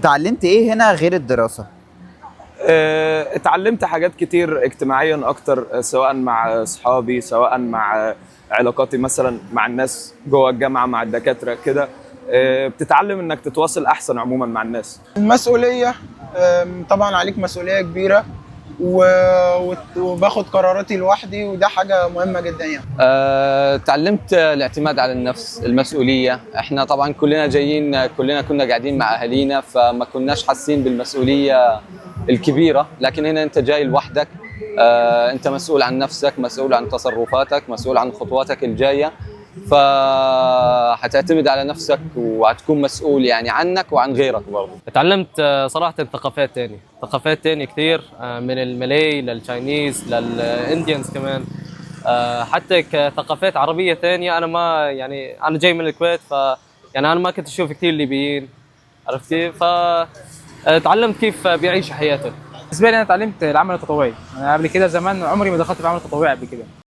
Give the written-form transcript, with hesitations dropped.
اتعلمت ايه هنا غير الدراسة؟ اتعلمت حاجات كتير اجتماعيا اكتر، سواء مع اصحابي، سواء مع علاقاتي مثلا مع الناس جوه الجامعه، مع الدكاتره كده. بتتعلم انك تتواصل احسن عموما مع الناس. المسؤولية، طبعا عليك مسؤولية كبيرة وباخد قراراتي لوحدي، وده حاجة مهمة جدا يعني. تعلمت الاعتماد على النفس، المسؤولية. احنا طبعا كلنا جايين، كلنا كنا قاعدين مع اهالينا، فما كناش حاسين بالمسؤولية الكبيرة، لكن هنا انت جاي لوحدك. انت مسؤول عن نفسك، مسؤول عن تصرفاتك، مسؤول عن خطواتك الجاية، فهتعتمد على نفسك وهتكون مسؤول يعني عنك وعن غيرك برضه. اتعلمت صراحة ثقافات تاني كثير، من الملاي للتشاينيز للانديانز كمان. حتى كثقافات عربية ثانية، أنا ما يعني أنا جاي من الكويت، يعني أنا ما كنت أشوف كثير ليبيين، عرفت كيف؟ فتعلمت كيف بيعيشوا حياتهم. بالنسبه لي انا اتعلمت العمل التطوعي. انا قبل كده زمان عمري ما دخلت في عمل تطوعي قبل كده.